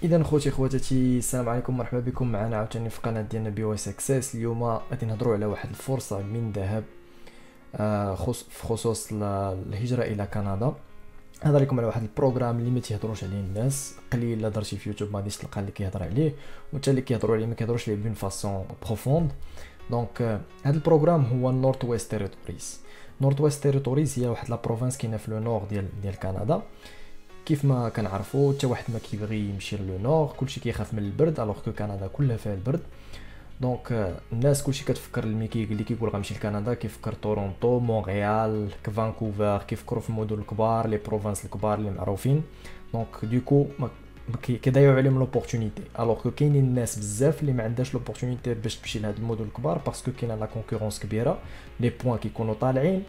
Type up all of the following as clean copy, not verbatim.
اذا خوتي خواتاتي، السلام عليكم، مرحبا بكم معنا عاوتاني في قناه ديالنا بي واي سكسيس. اليوم غادي نهضروا على واحد الفرصه من ذهب في خصوص الهجره الى كندا. نهضر لكم على واحد البروغرام اللي ما تيهضروش عليه الناس، قليل الا درتي في يوتيوب ما غاديش تلقى اللي كيهضر عليه، وحتى اللي كيهضروا عليه ما كيهضروش عليه بون فاسون بروفوند. دونك هذا البروغرام هو نورث ويست تيريتوريز. نورث ويست تيريتوريز هي واحد لا بروفانس كاينه في لو نور ديال كندا. كيف ما كنعرفوا حتى واحد ما كيبغي يمشي للو نور، كلشي كيخاف من البرد، الوغ كو كندا كلها فيها البرد. دونك الناس كلشي كتفكر اللي كيقول غنمشي لكندا كيفكر تورونتو، مونريال، فانكوفر، كيفكروا في المدن الكبار، لي بروفانس الكبار اللي معروفين. دونك دوكو كيضيعوا عليهم لوبورتونيتي، الوغ كو كاينين الناس بزاف اللي ما عندهاش لوبورتونيتي باش تمشي لهاد المدن الكبار باسكو كاينه لا كونكورونس كبيره، لي بوين كيكونوا طالعين.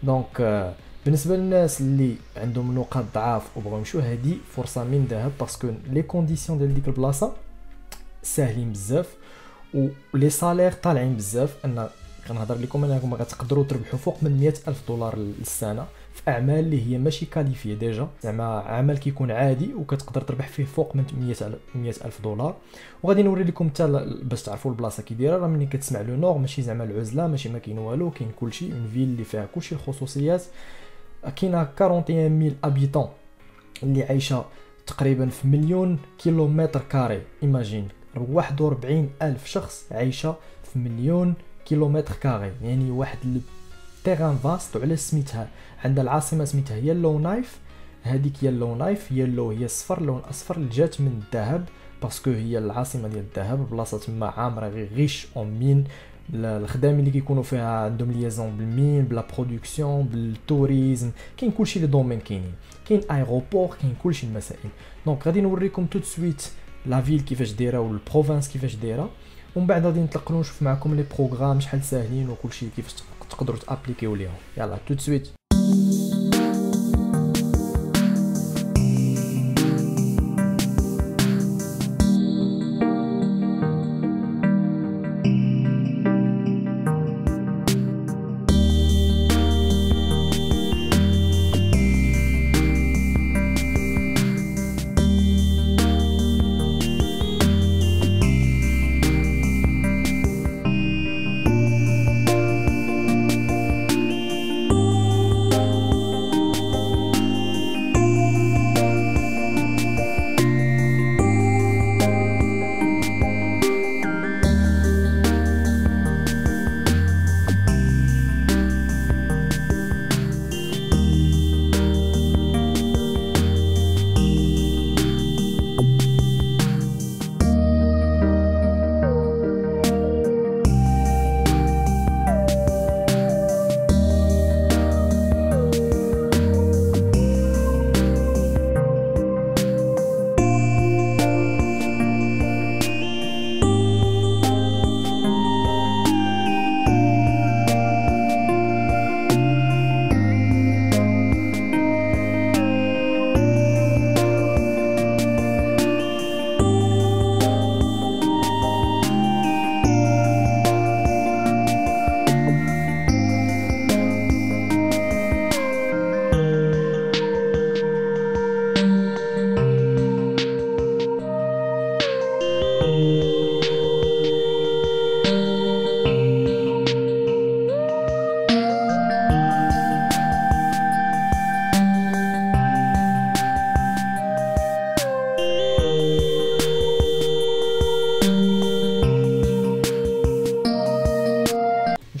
دونك بالنسبه للناس اللي عندهم نقاط ضعف وبغاو يمشيو، هذه فرصه من ذهب باسكو لي كونديسيون ديال ديك البلاصه ساهلين بزاف ولي صالير طالعين بزاف. انا كنهضر لكم انكم غتقدروا تربحوا فوق من 100,000 دولار للسنه في اعمال اللي هي ماشي كاليفيه ديجا، زعما عمل كيكون عادي وكتقدر تربح فيه فوق من 100,000 دولار. وغادي نوري لكم حتى باش تعرفوا البلاصه كي دايره. راه ملي كتسمع لو نور ماشي زعما العزله، ماشي ما كاين والو، كاين كلشي، اون فيل اللي فيها كلشي الخصوصيات. كاينه 41,000 ابيتون اللي عايشه تقريبا في مليون كيلومتر كاري. ايماجين 41,000 شخص عايشه في مليون كيلومتر كاري، يعني واحد التيران فاست. وعلى سميتها عندها العاصمه سميتها يلو نايف. هذيك يلو نايف، يلو هي الصفر، اللون الاصفر اللي جات من الذهب باسكو هي العاصمه ديال الذهب. بلاصه تما عامره غيش اون مين، الخدامين اللي كيكونوا فيها عندهم ليزون بالمين، بلا برودكسيون، بالتوريزم، كاين كلشي لي دومين كاين ايروبور، كاين كلشي المسائل. دونك غادي نوريكم تو سويت لا فيل كيفاش دايره والبروفانس كيفاش دايره، ومن بعد غادي نطلقوا نشوف معكم لي بروغرام شحال ساهلين وكلشي كيفاش تقدروا تابليكيو ليهم. يلا تو سويت.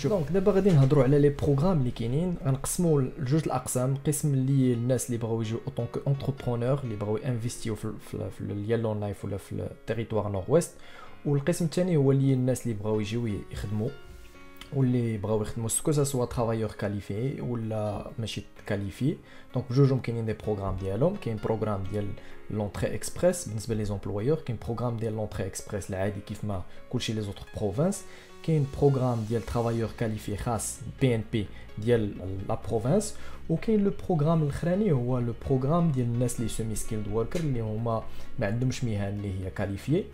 دونك دابا غادي نهضروا على لي بروغرام اللي كاينين. غنقسموا لجوج الاقسام. القسم اللي الناس اللي بغاو يجيو اوطون كو انتربرونور، اللي بغاو انفيستيو في اليلو نايف ولا في التيريتوار نور ويست. والقسم الثاني هو اللي الناس اللي بغاو يجيو يخدموا، واللي بغاو يخدموا سكو سوا ترافايور كاليفي ولا ماشي كاليفي. دونك بجوجهم كاينين دي بروغرام ديالهم. كاين بروغرام ديال لونطري اكسبريس بالنسبه لي زومبلويور، كاين بروغرام ديال لونطري اكسبريس العادي كيف ما كلشي لي زوتر بروفانس. كاين بروغرام ديال ترافايور كاليفي خاص بي ان بي ديال لا بروفانس. وكاين لو بروغرام الاخراني هو لو بروغرام ديال الناس اللي سيمي سكيلد وركر، اللي هما ما عندهمش مهن اللي هي كاليفيي،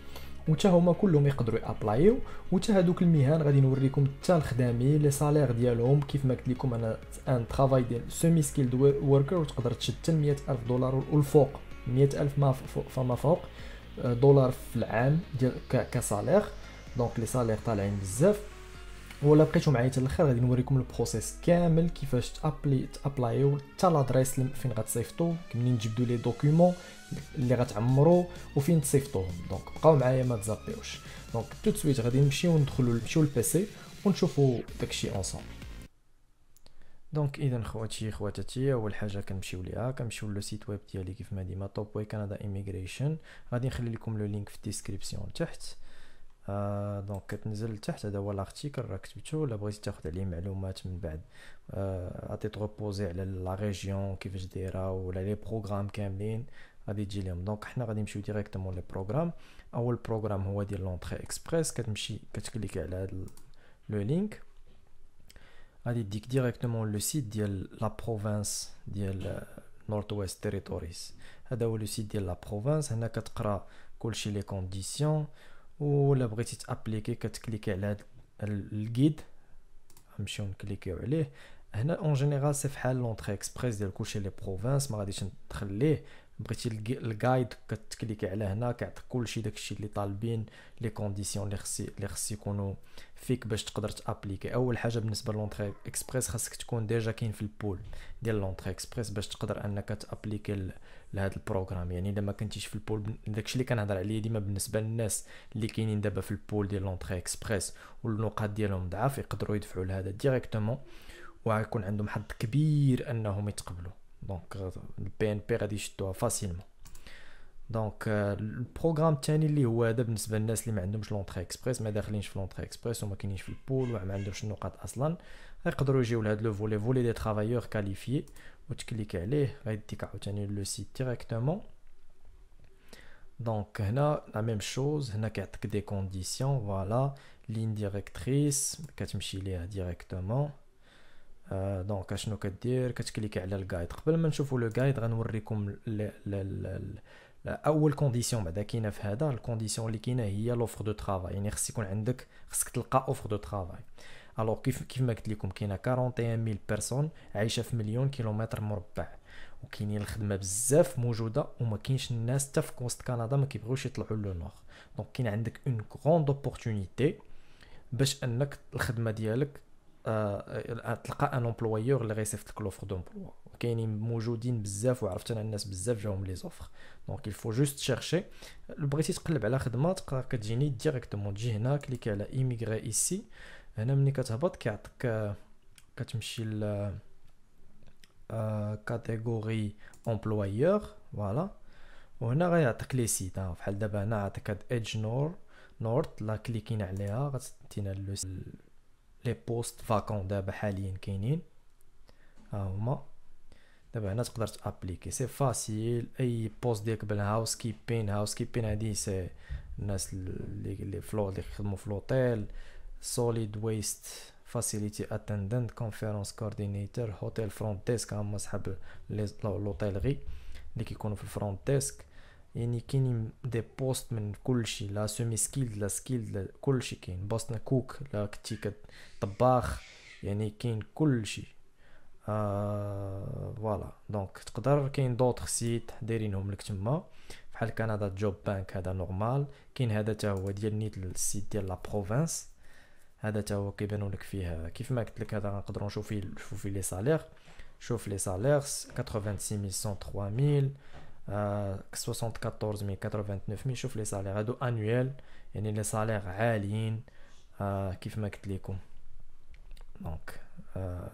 وتا هما كلهم يقدروا يابلايو. وتا هذوك المهن غادي نوريكم حتى الخدامي لي صالير ديالهم. كيف ما قلت لكم انا ان ترافاي ديال سيمي سكيلد وركر وتقدر تشد حتى 100,000 دولار والفوق، 100,000 فما فوق. دولار في العام ديال كصالير. دونك لي صالير طالعين بزاف. ولا بقيتو معايا حتى الاخر غادي نوريكم البروسيس كامل كيفاش تابلايو حتى لادريس فين غتصيفطوا، منين تجبدوا لي دوكيومون اللي غتعمروا وفين تصيفطوهم. دونك بقاو معايا ما تزابيوش. دونك تو سويت غادي نمشيو نمشيو للبيسي ونشوفوا داكشي اونصومبل. دونك اذا خواتي خواتاتي، اول حاجه كنمشيو ليها كنمشيو لو سيت ويب ديالي كيف ما ديما توب كندا ايميغريشن. غادي نخلي لكم لو لينك في الديسكريبسيون تحت. دونك كتنزل لتحت، هذا هو لارتيكل راه كتبتو. الا بغيتي تاخذ عليه معلومات من بعد غادي تروبوزي على لا ريجيون كيفاش دايره ولا لي بروغرام كاملين غادي تجي لهم. دونك حنا غادي نمشيو ديريكتومون لي بروغرام. اول بروغرام هو ديال لونطري اكسبريس. كتمشي كتكليكي على هذا لو لينك غادي يديك ديريكتومون لو سيت ديال لا بروفانس ديال نورث ويست تيريتوريز. هذا هو لو سيت ديال لا بروفانس. هنا كتقرا كلشي لي كونديسيون، ولا بغيتي تابليكي كتكليكي على هذا الجيد. نمشيو نكليكيو عليه. هنا اون جينيرال سي فحال لونطري اكسبريس ديال كلشي لي بروفانس، ما غاديش ندخليه. بغيتي الجايد كتكليكي على هنا كيعطيك كلشي داكشي اللي طالبين، لي كونديسيون اللي خص يكونوا فيك باش تقدر تابليكي. اول حاجه بالنسبه لونطري اكسبريس خاصك تكون ديجا كاين في البول ديال لونطري اكسبريس باش تقدر انك تابليكي لهذا البروغرام. يعني الا ما كنتيش في البول، داكشي اللي كنهضر عليه ديما بالنسبه للناس اللي كاينين دابا في البول ديال لونطري اكسبريس والنقاط ديالهم ضعاف يقدروا يدفعوا لهذا ديريكتومون وغيكون عندهم حظ كبير انهم يتقبلوا. دونك البي ان بي غادي يشدوها فاسيلمون. دونك البروغرام الثاني اللي هو هذا بالنسبه للناس اللي ما عندهمش لونطري اكسبريس، ما داخلينش في لونطري اكسبريس وما كاينينش في البول وما عندهمش النقاط اصلا، يقدروا يجيو لهذا لو فولي دي ترافايور كاليفيي وتكليك عليه غيديك عاوتاني لو سيت ديريكتومون. دونك هنا لا ميم شوز، هنا كيعطيك دي كونديسيون. فوالا لين ديريكتريس كتمشي ليها ديريكتومون. دونك اشنو كدير؟ كتكليكي على الجايد. قبل ما نشوفوا لو جايد غنوريكم اول كونديسيون بعدا كاينه في هذا. الكونديسيون اللي كاينه هي لوفر دو ترافاي، يعني خص يكون عندك، خصك تلقى اوفر دو ترافاي. الوغ كيف ما قلت لكم كاينه 41000 بيرسون عايشه في مليون كيلومتر مربع، وكاينين الخدمه بزاف موجوده، وما كاينش الناس حتى في وسط كندا ما كيبغيوش يطلعوا لو نور. دونك كاين عندك اون غروند اوبورتونيتي باش انك الخدمه ديالك تلقى ان امبلويور اللي غيصيفط لك لوفر دومبلوا. كاينين موجودين بزاف وعرفت انا الناس بزاف جاهم لي زوفر. دونك الفو جوست شيرشي. بغيتي تقلب على خدمه تقدر كتجيني ديريكتومون تجي هنا كليكي على ايميغري ايسي. هنا ملي كتهبط كيعطيك كتمشي ل كاتيجوري امبلويور. فوالا وهنا غيعطيك لي سيت بحال دابا هنا عطيك هاد ايدج نورث. لا كليكينا عليها غتدينا لي بوست فاكون دابا حاليا كاينين ها هما. دابا هنا تقدر تابليكي سي فاسيل. اي بوست ديالك بالهاوس كيبين هادي سي الناس اللي فلو اللي يخدموا في لوطيل. سوليد ويست فاسيليتي اتندنت كونفيرنس كوردينيتور هوتيل فرونت ديسك. هما صحاب لوطيلغي اللي كيكونوا في الفرونت ديسك. يعني كاينين دي بوست من كلشي، لا سيمي سكيل لا سكيل كلشي كاين. بوستنا كوك لا كنتي كطباخ، يعني كاين كلشي. فوالا دونك تقدر كاين دوطخ سيت دايرينهم لك تما بحال كندا جوب بانك. هذا نورمال. كاين هذا حتى هو ديال نيت السيت ديال لا بروفانس. هذا حتى هو كيبانوا لك فيه كيف ما قلت لك. هذا نقدروا نشوفوا فيه لي سالير. شوف لي سالير 86100 74000 89000. شوف لي سالير هادو انويل، يعني لي سالير عاليين كيف ما قلت لكم. دونك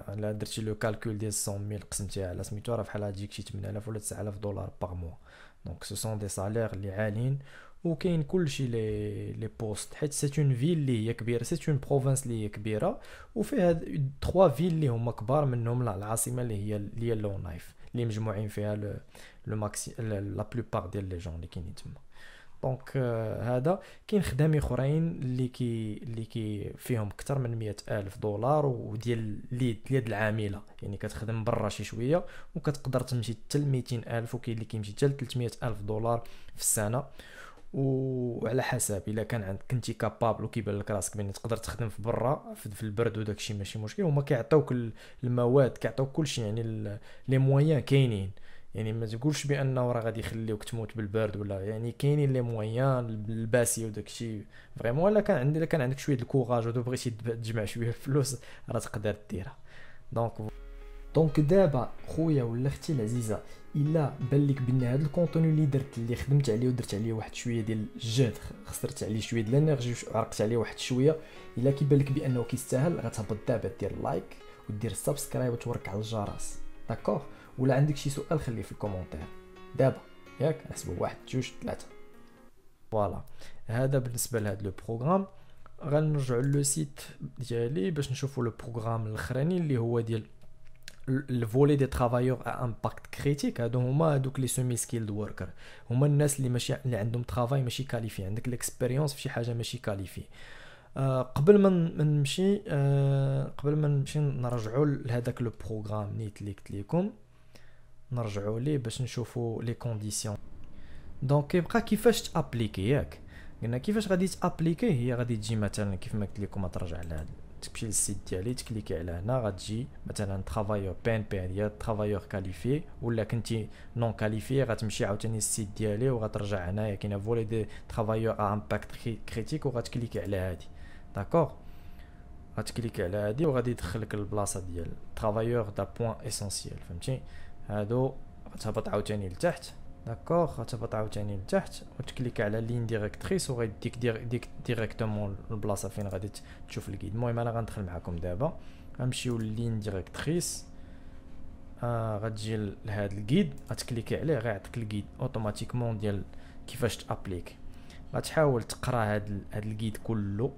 الا درتي لو كالكول ديال 100000 قسمتيها على سميتو راه بحال تجيك شي 8000 ولا 9000 دولار باغ موا. دونك سو سون دي سالير اللي عاليين. وكاين كلشي لي بوست حيت سيت اون فيل اللي هي كبيره، سيت اون بروفانس اللي هي كبيره وفيها 3 فيل اللي هما كبار، منهم العاصمه اللي هي لو نايف اللي مجموعين فيها لو ماكسي لا بلوبار ديال لي جون اللي كاينين تما. دونك هذا كاين خدام اخرين اللي كي فيهم اكثر من 100,000 دولار وديال ليد العامله، يعني كتخدم برا شي شويه وكتقدر تمشي حتى ل 200,000 وكاين اللي كيمشي حتى ل 300,000 دولار في السنه. وعلى حسب الا كان عندك كنتي كابابل وكيبان لك راسك بان تقدر تخدم في برا في البرد وداكشي ماشي مشكل. هما كيعطيوك المواد كيعطيوك كلشي، يعني لي مويان كاينين. يعني ما تقولش بانه راه غادي يخليوك تموت بالبرد ولا، يعني كاينين لي مويان الباسي وداكشي فريمون. الا كان عندك شويه الكوراج وبغيتي تجمع شويه الفلوس راه تقدر ديرها. دونك دابا خويا ولا اختي العزيزه، الا بان لك بان هذا الكونتوني اللي درت اللي خدمت عليه ودرت عليه واحد شويه ديال الجهد، خسرت عليه شويه ديال الانرجي وعرقت عليه واحد شويه، الا كيبان لك بانه كيستاهل غتهبط دابا دير لايك ودير سبسكرايب وتورك على الجرس. داكوغ؟ ولا عندك شي سؤال خليه في الكومونتير دابا، ياك نحسبوا 1 2 3. فوالا هذا بالنسبه لهذا لو بروغرام. غنرجعوا لو سيت ديالي باش نشوفوا لو بروغرام الاخراني اللي هو ديال الفولي دي ترافايور ا امباكت كريتيك. هادو هما هادوك لي سيمي سكيلد وركر، هما الناس اللي ماشي اللي عندهم ترافاي ماشي كاليفي، عندك الاكسبيريونس في شي حاجه ماشي كاليفي. قبل ما نمشي نرجعوا لهذاك لو بروغرام نيت اللي قلت لكم، نرجعوا ليه باش نشوفوا لي كونديسيون. دونك كيبقى كيفاش تابليكي، ياك قلنا كيفاش غادي تابليكي. هي غادي تجي مثلا كيف ما قلت لكم، ترجع لهذا، تمشي للسيت ديالي تكليكي على هنا، غتجي مثلا ترافايور بي ان بي ديال ترافايور كاليفي، ولا كنتي نون كاليفي غتمشي عاوتاني للسيت ديالي وغترجع هنايا كاينه فولي دي ترافايور ا امباكت كريتيك وغتكليكي على هادي. داكوغ؟ غتكليكي على هادي وغادي يدخلك للبلاصه ديال ترافايور دا بوين اسونسيال، فهمتي؟ هادو غتهبط عاوتاني لتحت. داكوغ؟ غتهبط عاوتاني لتحت وتكليك على لين ديريكتريس وغيديك ديريكتومون البلاصه فين غادي تشوف الجيد. المهم انا غندخل معكم دابا، غنمشيو لين ديريكتريس. غتجي لهاد الجيد غتكليكي عليه غيعطيك الجيد اوتوماتيكمون ديال كيفاش تابليك. غتحاول تقرا هاد الجيد كله.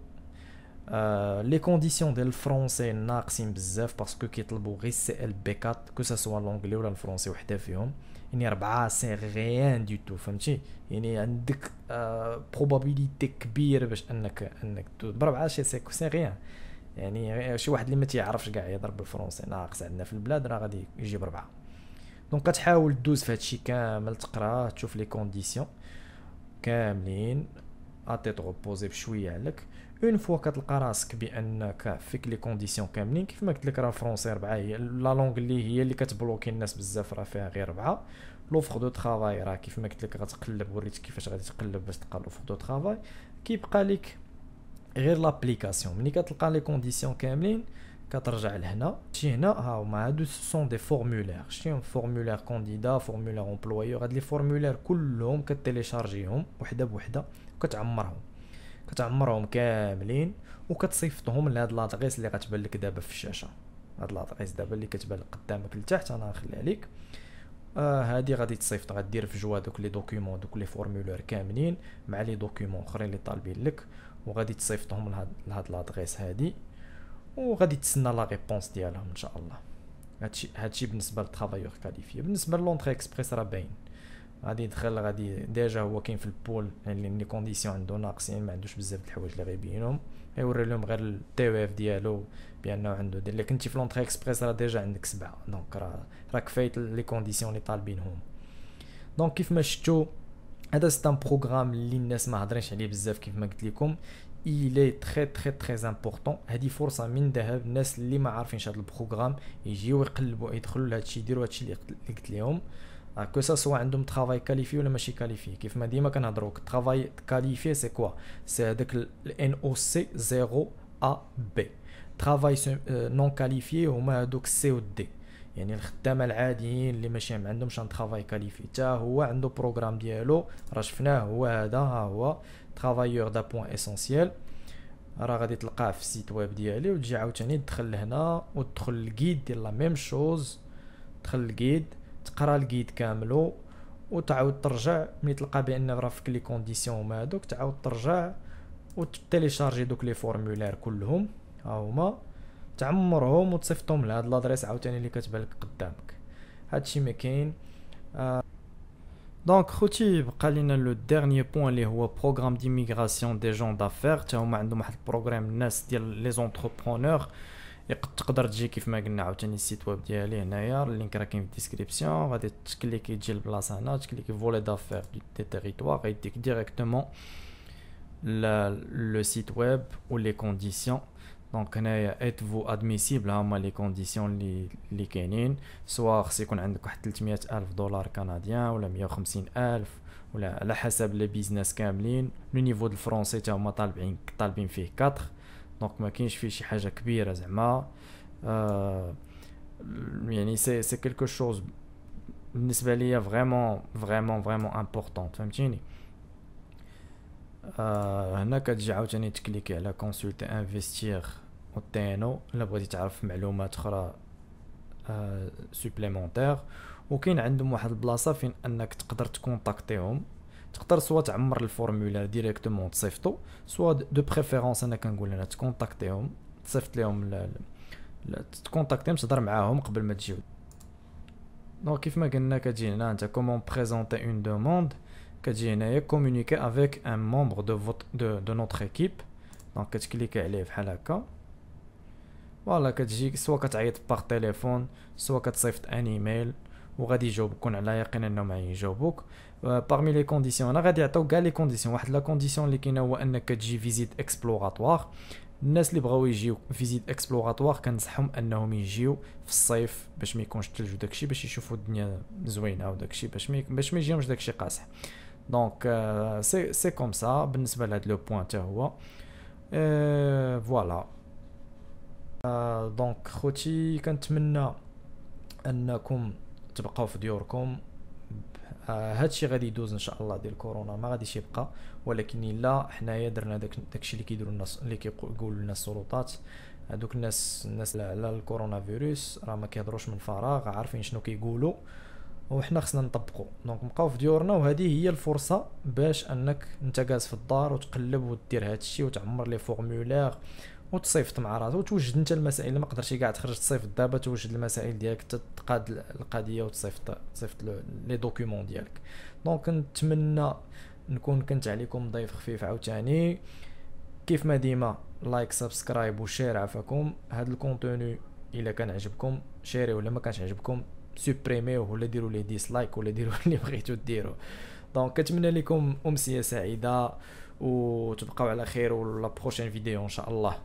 لي كونديسيون ديال الفرونسي ناقصين بزاف باسكو كيطلبوا غير سي ال بي 4 كو سوا لونجلي ولا الفرونسي وحده فيهم، يعني 4 سي غيان دو تو، فهمتي؟ يعني عندك بروبابيليتي كبيره باش انك ب 4 سي غيان. يعني شي واحد اللي ما تيعرفش كاع يهضر بالفرونسي ناقص عندنا في البلاد راه غادي يجيب 4. دونك كتحاول دوز في هادشي كامل، تقرا تشوف لي كونديسيون كاملين اتيت غوبوزي بشويه عليك. اون فوا كتلقى راسك بانك فيك لي كونديسيون كاملين كيف ما قلت لك، راه فرونسي 4 هي لا لونغ اللي هي اللي كتبلوكي الناس بزاف، راه فيها غير 4. لوفر دو ترافاي راه كيف ما قلت لك غتقلب، وريتك كيفاش غادي تقلب باش تلقى لوفر دو ترافاي. كيبقى لك غير لابليكاسيون. ملي كتلقى لي كونديسيون كاملين كترجع لهنا، تجي هنا ها هما هادو سون دي فورمولير. شتي فورمولير كانديدا، فورمولير امبلويور، هاد لي فورمولير كلهم كتيليشارجيهم وحده بوحده وكتعمرهم كاملين وكتصيفطهم لهاد لادريس اللي غتبان لك دابا في الشاشه. هاد لادريس دابا اللي كتبان قدامك لتحت انا غنخليها لك. هادي غادي تصيفط، غدير في جوا دوك لي دوكيومون دوك لي فورمولير كاملين مع لي دوكيومون اخرين اللي طالبين لك، وغادي تصيفطهم لهاد لادريس هادي وغادي تسنى لا ريبونس ديالهم ان شاء الله. هادشي بالنسبه للترافايور كاليفي. بالنسبه لونطري اكسبريس راه باين، غادي يدخل غادي ديجا هو كاين في البول، يعني لي كونديسيون عنده ناقصين، ما عندوش بزاف د الحوايج اللي غيبينهم، غيوري لهم غير التي او اف ديالو بانه عنده دير. لكن كنتي في لونطري اكسبريس راه ديجا عندك 7، دونك راه كفايت لي كونديسيون اللي طالبينهم. دونك كيف ما شفتوا هذا سيت ان بروغرام اللي الناس ما هضرينش عليه بزاف كيف ما قلت لكم. il est très important. هذه فرصه من ذهب. الناس اللي ما عارفينش هذا البروغرام يجيو يقلبوا يدخلوا لهادشي، يديروا هادشي اللي قلت لهم، كو سوا عندهم ترافاي كاليفي ولا ماشي كاليفي. كيف ما ديما كنهضروا ترافاي كاليفي سي كوا، سي هذاك الان او سي 0 ا بي. ترافاي نون كاليفي هما هذوك سي او دي، يعني الخدامه العاديين اللي ماشي ما عندهمش ان ترافاي كاليفي، حتى هو عنده بروغرام ديالو راه شفناه. هو هذا ها هو ترافايور دا بوين اسونسيال، راه غادي تلقاه في السيت ويب ديالي. وتجي عاوتاني تدخل لهنا وتدخل الجيد ديال لا ميم شوز، تدخل الجيد تقرا الجيد كاملو وتعاود ترجع. ملي تلقى بان راه فيك لي كونديسيون هما هذوك تعاود ترجع وتيليشارجي دوك لي فورمولير كلهم ها هما، تعمرهم وتصيفطهم لهاد لادريس عاوتاني اللي كتبان لك قدامك. هادشي ما كاين. دونك خوتي بقى لينا لو ديرنيي بوين اللي هو بروغرام ديميغراسيون دي جون دافير. حتى هما عندهم واحد البروغرام الناس ديال لي زونتربرونور. تقدر تجي كيف ما قلنا عاوتاني السيت ويب ديالي هنايا، اللينك راه كاين في الديسكريبسيون. غادي تكليكي تجي البلاصه هنا، تكليكي فولي دافير دي تيريتوار، غيديك ديريكتومون لو سيت ويب و لي كونديسيون. دونك هنايا ايت فو ادميسيبل هما لي كونديسيون اللي كاينين، سواء خص يكون عندك واحد 300 الف دولار كنديان ولا 150 الف، ولا على حسب لي بيزنس كاملين. لو نيفو د الفرونسي تا هما طالبين فيه 4. دونك ما كاينش فيه شي حاجه كبيره زعما. يعني سي كلكو شوز بالنسبه ليا فريمون امبورطون، فهمتيني. هنا كتجي عاوتاني تكليكي على كونسولتي انفستير او تينو الا بغيتي تعرف معلومات اخرى سوبليمونتير. وكاين عندهم واحد البلاصه فين انك تقدر تكونتاكتيهم، تقدر سوا تعمر الفورمولير ديريكتومون تصيفطو، سوا دو بريفيرونس انا كنقول انا تكونتاكتيهم، تصيفط لهم تكونتاكتيهم تهضر معاهم قبل ما تجيو. دونك كيف ما قلنا كتجي هنا انت كومون بريزونتي اون دوموند، كتجي هنايا كومونيكي افيك ان ممبر دو نوتر ايكيب. دونك كتكليكي عليه بحال هكا، فوالا كتجي سوا كتعيط باغ تليفون سوا كتصيفط ان ايميل وغادي يجاوبك، كون على يقين انهم يجاوبوك. باغمي لي كونديسيون انا غادي يعطيو كاع لي كونديسيون. واحد لا كونديسيون اللي كاينه هو انك كتجي فيزيت اكسبلوراتوار. الناس اللي بغاو يجيو فيزيت اكسبلوراتوار كنصحهم انهم يجيو في الصيف باش ما يكونش الثلج وداكشي، باش يشوفوا الدنيا زوينه وداكشي، باش ما يجيهمش داكشي قاصح. دونك سي كوم سا بالنسبه لهاد لو بوين حتى هو. فوالا. دونك خوتي كنتمنى انكم تبقاو في ديوركم. هادشي غادي يدوز ان شاء الله ديال كورونا، ما غاديش يبقى، ولكن الا حنايا درنا داكشي اللي كيديروا الناس، اللي كيقولوا لنا السلطات. هذوك الناس على الكورونا فيروس راه ما كيهضروش من فراغ، عارفين شنو كيقولوا وحنا خصنا نطبقوا. دونك نبقاو في ديورنا، وهذه هي الفرصه باش انك انت جالس في الدار وتقلب ودير هادشي وتعمر لي فورمولير وتصيفط مع راسك وتوجد انت المسائل. ما قدرتي كاع تخرج تصيفط دابا، توجد المسائل ديالك تقاد القضيه وتصيفط لي دوكيومون ديالك. دونك نتمنى نكون كنت عليكم ضيف خفيف عاوتاني. كيف ما ديما لايك سبسكرايب وشير عفاكم. هذا الكونتوني الا كان عجبكم شيري، ولا ما كانش عجبكم سوبريميوه ولا ديروا لي ديسلايك ولا ديروا اللي بغيتو ديروا. دونك كنتمنى لكم امسيه سعيده وتبقاو على خير، ولا بروشين فيديو ان شاء الله.